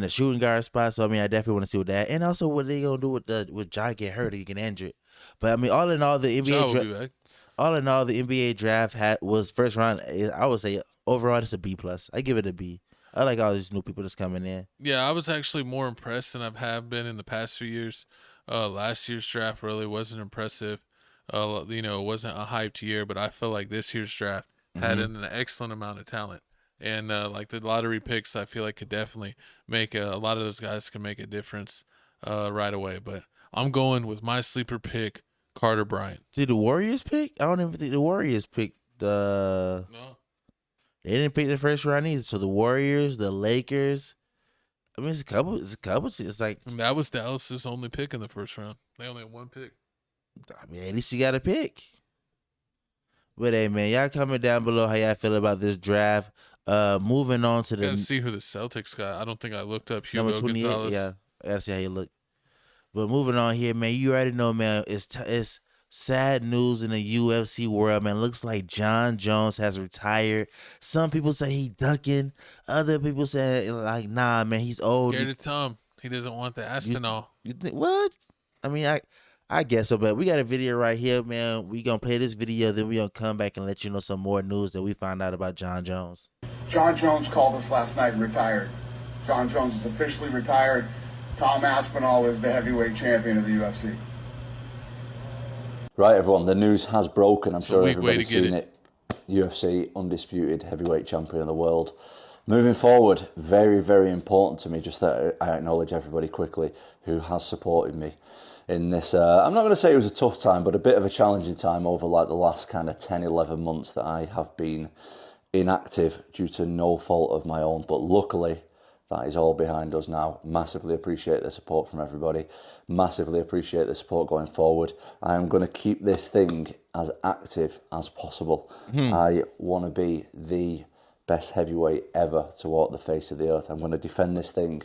shooting guard spot. So I mean, I definitely want to see what that, and also what they gonna do with Ja get hurt or he get injured. But I mean, all in all, the NBA draft was first round. I would say overall it's a B+. I give it a B. I like all these new people that's coming in. Yeah, I was actually more impressed than have been in the past few years. Last year's draft really wasn't impressive. It wasn't a hyped year, but I feel like this year's draft had an excellent amount of talent. And like the lottery picks, I feel like could definitely make a lot of those guys can make a difference right away. But I'm going with my sleeper pick, Carter Bryant. Did the Warriors pick? I don't even think the Warriors picked the. No. They didn't pick the first round either. So the Warriors, the Lakers. I mean, it's a couple. It's like that was Dallas's only pick in the first round. They only had one pick. I mean, at least you got a pick. But hey, man, y'all comment down below how y'all feel about this draft. Moving on to gotta see who the Celtics got. I don't think I looked up Hugo Gonzalez. Yeah, I gotta see how you look. But moving on here, man, you already know, man, it's sad news in the UFC world, man. Looks like Jon Jones has retired. Some people say he ducking. Other people say like, nah, man, he's old. Scared of Tom. He doesn't want the Aspinall. You think what? I mean, I guess so, but we got a video right here, man. We gonna play this video, then we gonna come back and let you know some more news that we found out about Jon Jones. Jon Jones called us last night and retired. Jon Jones is officially retired. Tom Aspinall is the heavyweight champion of the UFC. Right, everyone, the news has broken. I'm sure everybody's seen it. UFC undisputed heavyweight champion of the world. Moving forward, very, very important to me, just that I acknowledge everybody quickly who has supported me in this. I'm not going to say it was a tough time, but a bit of a challenging time over like the last kind of 10, 11 months that I have been inactive due to no fault of my own. But luckily, that is all behind us now. Massively appreciate the support from everybody. Massively appreciate the support going forward. I am going to keep this thing as active as possible. I want to be the best heavyweight ever to walk the face of the earth. I'm going to defend this thing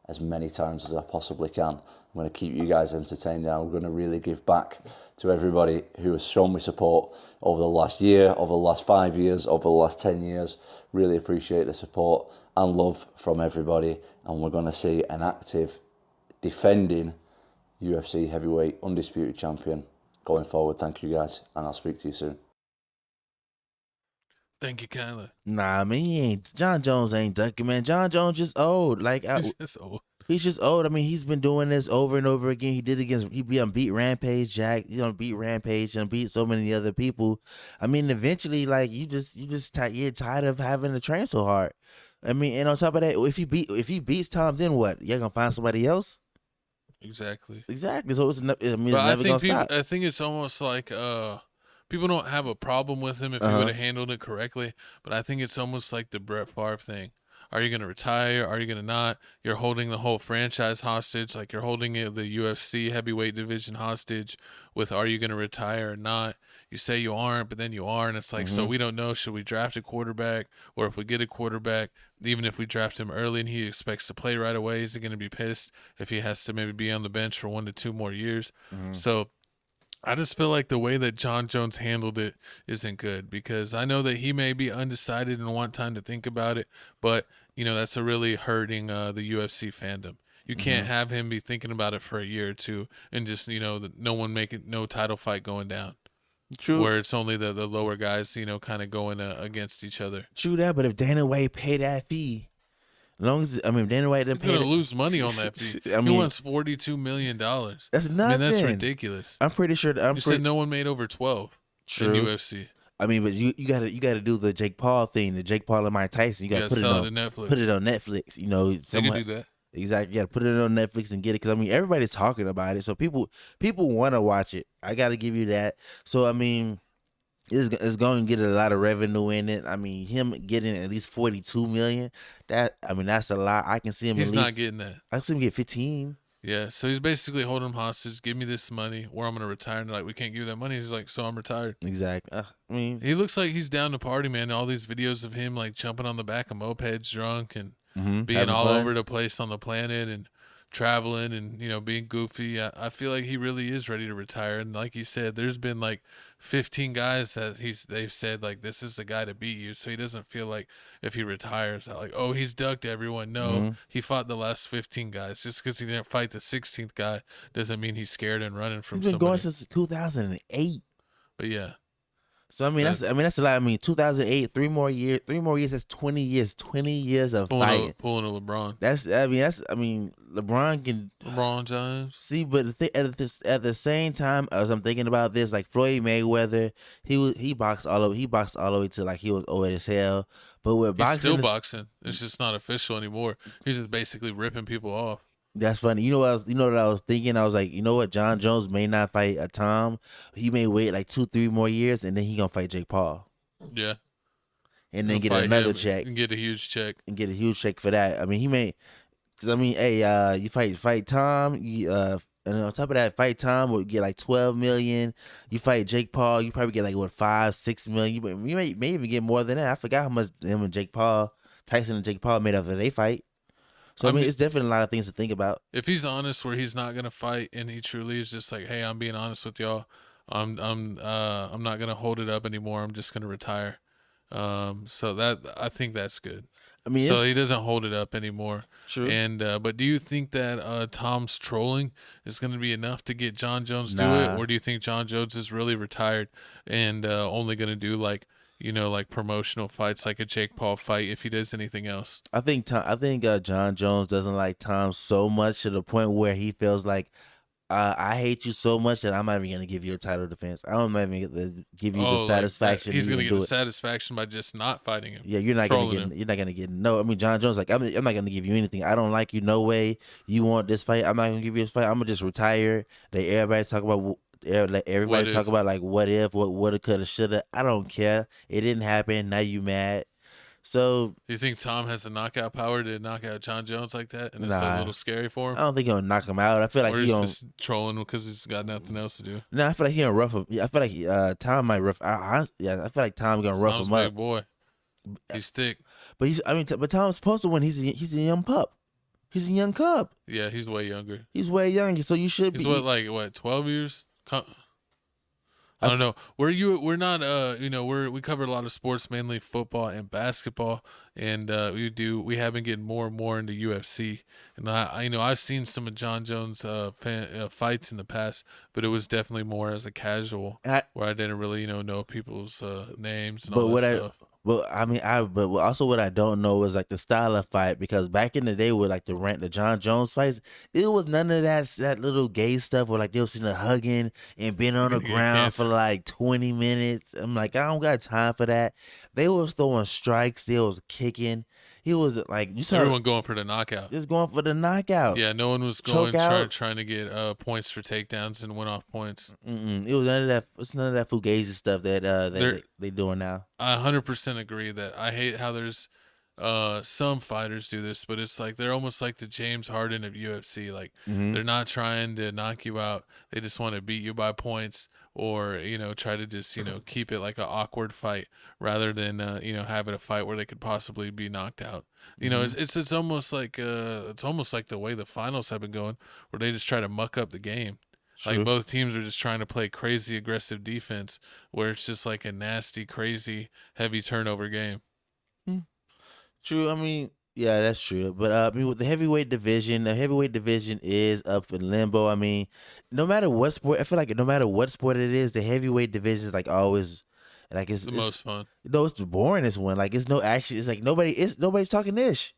as many times as I possibly can. I'm going to keep you guys entertained, and I'm going to really give back to everybody who has shown me support over the last year, over the last 5 years, over the last 10 years. Really appreciate the support and love from everybody, and we're going to see an active, defending UFC heavyweight undisputed champion going forward. Thank you guys, and I'll speak to you soon. Thank you, Kyler. Nah, man, he ain't. John Jones ain't ducking, man. John Jones just old. Like He's just old. He's just old. I mean, he's been doing this over and over again. He beat Rampage Jack. Beat Rampage and beat so many other people. I mean, eventually, like you're tired of having to train so hard. I mean, and on top of that, if he beats Tom, then what? You're gonna find somebody else? Exactly. So it's never gonna stop. I think it's almost like people don't have a problem with him if he would have handled it correctly, but I think it's almost like the Brett Favre thing. Are you going to retire? Are you going to not? You're holding the whole franchise hostage, like you're holding the UFC heavyweight division hostage with are you going to retire or not? You say you aren't, but then you are, and it's like, so we don't know, should we draft a quarterback? Or if we get a quarterback, even if we draft him early and he expects to play right away, is he going to be pissed if he has to maybe be on the bench for 1 to 2 more years? So I just feel like the way that John Jones handled it isn't good, because I know that he may be undecided and want time to think about it, but that's a really hurting the UFC fandom. You can't have him be thinking about it for a year or two and just no title fight going down. True. Where it's only the lower guys kind of going against each other. True that, but if Dana White paid that fee, Dana White didn't pay. He's gonna lose money on that fee. He wants $42 million. That's nothing. I mean, that's ridiculous. I'm pretty sure. You said no one made over 12 in UFC. I mean, but you gotta do the Jake Paul thing, the Jake Paul and Mike Tyson. You gotta put it on Netflix. Put it on Netflix. You can do that. Exactly. You gotta put it on Netflix and get it, because everybody's talking about it, so people want to watch it. I gotta give you that. So it's going to get a lot of revenue in it. I mean, him getting at least 42 million. That's a lot. I can see him. He's not getting that. I can see him get 15. Yeah, so he's basically holding him hostage. Give me this money, or I'm gonna retire. And they're like, we can't give you that money. He's like, so I'm retired. Exactly. He looks like he's down to party, man. All these videos of him like jumping on the back of mopeds, drunk, and being all over the place on the planet, and traveling, and being goofy. I feel like he really is ready to retire. And like you said, there's been like 15 guys that they've said like, this is the guy to beat you. So he doesn't feel like if he retires that like, oh, he's ducked everyone. No, he fought the last 15 guys. Just because he didn't fight the 16th guy doesn't mean he's scared and running from somebody. He's been going since 2008. But yeah. So that's a lot. 2008, 3 more years. That's 20 years. 20 years of fighting. Pulling a LeBron. LeBron can. LeBron James. See, but at the same time, as I'm thinking about this, like Floyd Mayweather, he boxed all the way to like he was old as hell. But with he's boxing, still boxing. It's just not official anymore. He's just basically ripping people off. That's funny. You know what I was thinking? I was like, you know what? John Jones may not fight a Tom. He may wait like 2-3 more years, and then he gonna fight Jake Paul. Yeah. And then get another check. And get a huge check. For that. I mean, he may. Cause you fight Tom. And on top of that, fight Tom would get like 12 million. You fight Jake Paul, you probably get like 5-6 million. You may even get more than that. I forgot how much him and Tyson and Jake Paul made after they fight. So I mean, it's definitely a lot of things to think about. If he's honest, where he's not gonna fight, and he truly is just like, hey, I'm being honest with y'all. I'm not gonna hold it up anymore. I'm just gonna retire. So that I think that's good. I mean, so he doesn't hold it up anymore. True. And but do you think that Tom's trolling is going to be enough to get John Jones do it, or do you think John Jones is really retired and only going to do like promotional fights, like a Jake Paul fight, if he does anything else? I think John Jones doesn't like Tom so much to the point where he feels like, I hate you so much that I'm not even going to give you a title defense. I'm not even going to give you the satisfaction. He's going to get the satisfaction by just not fighting him. Yeah, you're not going to get no. I mean, John Jones like, I'm not going to give you anything. I don't like you. No way. You want this fight? I'm not going to give you this fight. I'm going to just retire. Everybody talk about like what if, what woulda, coulda, shoulda. I don't care. It didn't happen. Now you mad. So you think Tom has the knockout power to knock out John Jones like that, and it's a little scary for him? I don't think he'll knock him out. I feel like he's just trolling because he's got nothing else to do. No, I feel like he'll rough him. I feel like Tom might rough. I feel like Tom's gonna rough him up. Big boy. He's thick. But but Tom's supposed to win. He's a young pup. He's a young cub. Yeah, he's way younger. He's way younger, so you should he's be. What 12 years? I don't know. We're not we cover a lot of sports, mainly football and basketball, and we have been getting more and more into UFC. And I've seen some of John Jones fights in the past, but it was definitely more as a casual where I didn't really know people's names and all that stuff. But also what I don't know is like the style of fight, because back in the day with like the John Jones fights, it was none of that little gay stuff where like they were sitting there hugging and being on the ground for like 20 minutes. I'm like, I don't got time for that. They was throwing strikes, they was kicking. He was like, you saw everyone going for the knockout. Just going for the knockout. Yeah, no one was going trying to get points for takedowns and win off points. It was none of that. It's none of that fugazi stuff that they doing now. I 100% agree that I hate how there's some fighters do this, but it's like they're almost like the James Harden of UFC. Like they're not trying to knock you out; they just want to beat you by points, or try to just keep it like an awkward fight rather than having a fight where they could possibly be knocked out. It's almost like the way the finals have been going, where they just try to muck up the game. True. Like both teams are just trying to play crazy aggressive defense, where it's just like a nasty, crazy, heavy turnover game. True. I mean, yeah, that's true. But with the heavyweight division is up in limbo. I mean, no matter what sport, I feel like no matter what sport it is, the heavyweight division is like always, like it's the most fun. No, it's the boringest one. Like it's no action. It's like nobody's talking ish.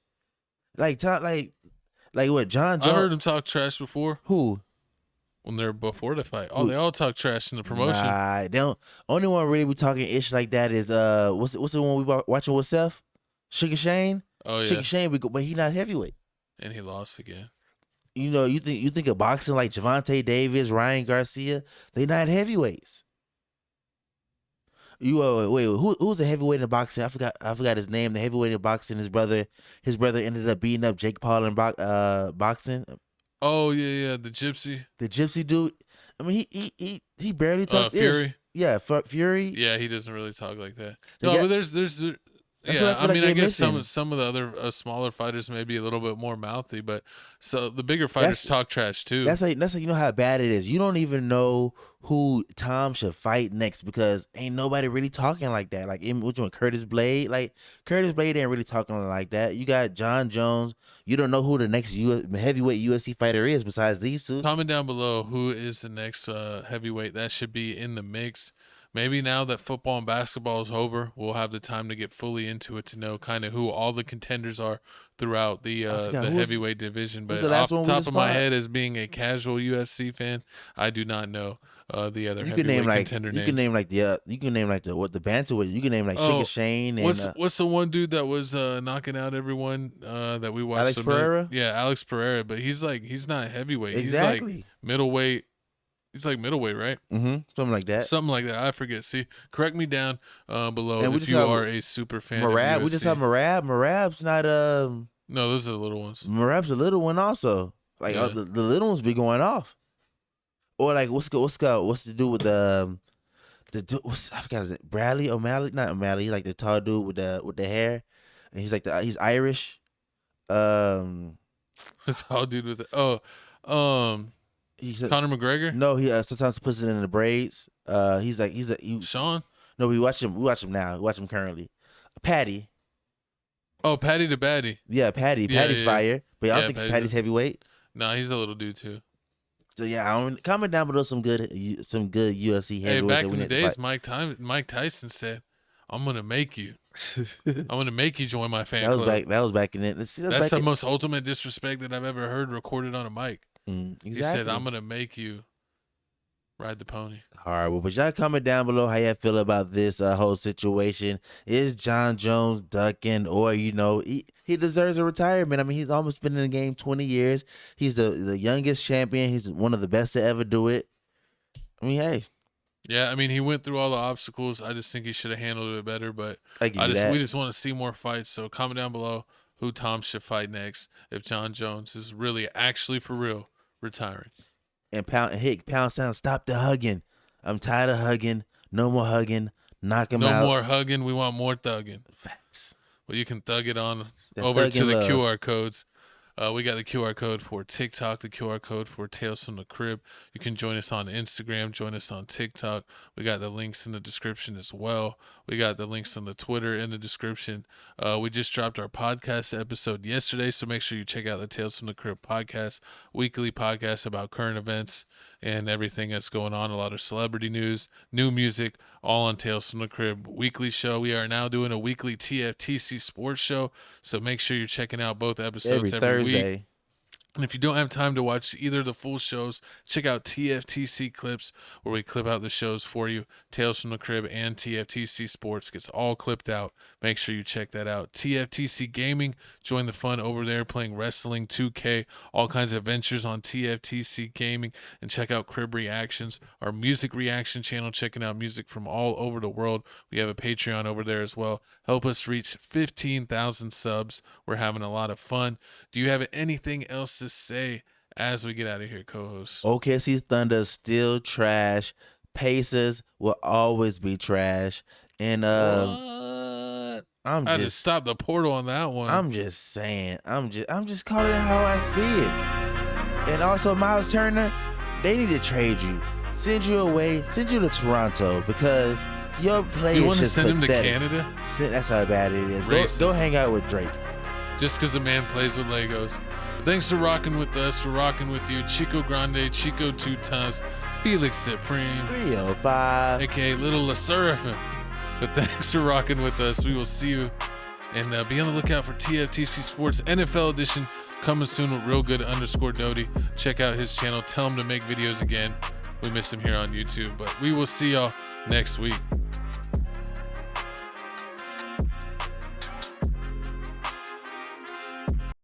Like what John Jones. I heard him talk trash before. Who? When they're before the fight. Oh, they all talk trash in the promotion. Nah, they don't. Only one really we talking ish like that is what's the one we watching with Seth? Sugar Shane. Oh yeah. Sugar Shane, but he not heavyweight. And he lost again. You think of boxing like Javante Davis, Ryan Garcia, they not heavyweights. Who's the heavyweight in boxing? I forgot his name. The heavyweight in boxing, his brother ended up beating up Jake Paul in boxing. Oh yeah, the gypsy dude. I mean, he barely talks. Fury. Yeah, Fury. Yeah, he doesn't really talk like that. No, but there's. Yeah, I guess some of the other smaller fighters may be a little bit more mouthy, but so the bigger fighters talk trash too. That's how you know how bad it is. You don't even know who Tom should fight next because ain't nobody really talking like that. Like which one, Curtis Blade? Like Curtis Blade ain't really talking like that. You got John Jones. You don't know who the next heavyweight UFC fighter is besides these two. Comment down below who is the next heavyweight that should be in the mix. Maybe now that football and basketball is over, we'll have the time to get fully into it to know kind of who all the contenders are throughout the heavyweight division. But off the top of my head, as being a casual UFC fan, I do not know the other heavyweight contender names. You can name the bantamweight. You can name like Sugar Shane. And, what's the one dude that was knocking out everyone that we watched? Alex Pereira. Yeah, Alex Pereira. But he's not heavyweight. Exactly. He's like middleweight. He's like middleweight, right? Mm-hmm. Something like that. I forget. See, correct me down below if you are a super fan. Marab. We just have Marab. Marab's not No, those are the little ones. Marab's a little one also. Like the little ones be going off. Or like what's to do with I forgot, is it Bradley O'Malley? Not O'Malley. He's like the tall dude with the hair, and he's like he's Irish. The tall dude with the Conor McGregor? No, he sometimes puts it in the braids. Sean? No, we watch him now. We watch him currently. Patty. Oh, Patty the Baddie. Yeah, Patty. Patty's fire, but I don't think Patty's heavyweight. No, he's a little dude too. So yeah, comment down below some good UFC heavyweights. Hey, back in the days, Mike Tyson said, "I'm gonna make you. I'm gonna make you join my fan club." That was back in it. That's the most ultimate disrespect that I've ever heard recorded on a mic. Exactly. He said, "I'm gonna make you ride the pony." Horrible. But y'all comment down below how y'all feel about this whole situation. Is John Jones ducking, or he deserves a retirement? I mean, he's almost been in the game 20 years. He's the youngest champion. He's one of the best to ever do it. I mean, hey. Yeah, I mean, he went through all the obstacles. I just think he should have handled it better. But we just want to see more fights. So comment down below who Tom should fight next if John Jones is really actually for real retiring. And pound sound, stop the hugging. I'm tired of hugging. No more hugging. Knock him out. No more hugging. We want more thugging. Facts. Well, you can thug it on That over to the thugging love. QR codes. We got the QR code for TikTok, the QR code for Tales from the Crib. You can join us on Instagram, join us on TikTok. We got the links in the description as well. We got the links on the Twitter in the description. We just dropped our podcast episode yesterday, so make sure you check out the Tales from the Crib podcast, weekly podcast about current events and everything that's going on. A lot of celebrity news, new music, all on Tales from the Crib weekly show. We are now doing a weekly TFTC sports show, so make sure you're checking out both episodes every week. And if you don't have time to watch either of the full shows, check out TFTC Clips, where we clip out the shows for you. Tales from the Crib and TFTC Sports gets all clipped out. Make sure you check that out. TFTC Gaming, join the fun over there playing wrestling, 2K, all kinds of adventures on TFTC Gaming. And check out Crib Reactions, our music reaction channel, checking out music from all over the world. We have a Patreon over there as well. Help us reach 15,000 subs. We're having a lot of fun. Do you have anything else to say as we get out of here, co-host? OKC Thunder still trash. Pacers will always be trash. And I had to stop the portal on that one. I'm just saying. I'm just calling it how I see it. And also, Miles Turner, they need to trade you. Send you away. Send you to Toronto because your play is just pathetic. You want to send him to Canada? That's how bad it is. Go hang out with Drake. Just because a man plays with Legos. But thanks for rocking with us. We're rocking with you. Chico Grande, Chico 2 times, Felix Supreme, 305, a.k.a. Little La Seraphim. But thanks for rocking with us. We will see you. And be on the lookout for TFTC Sports NFL Edition coming soon with RealGood_Doty. Check out his channel. Tell him to make videos again. We miss him here on YouTube. But we will see y'all next week.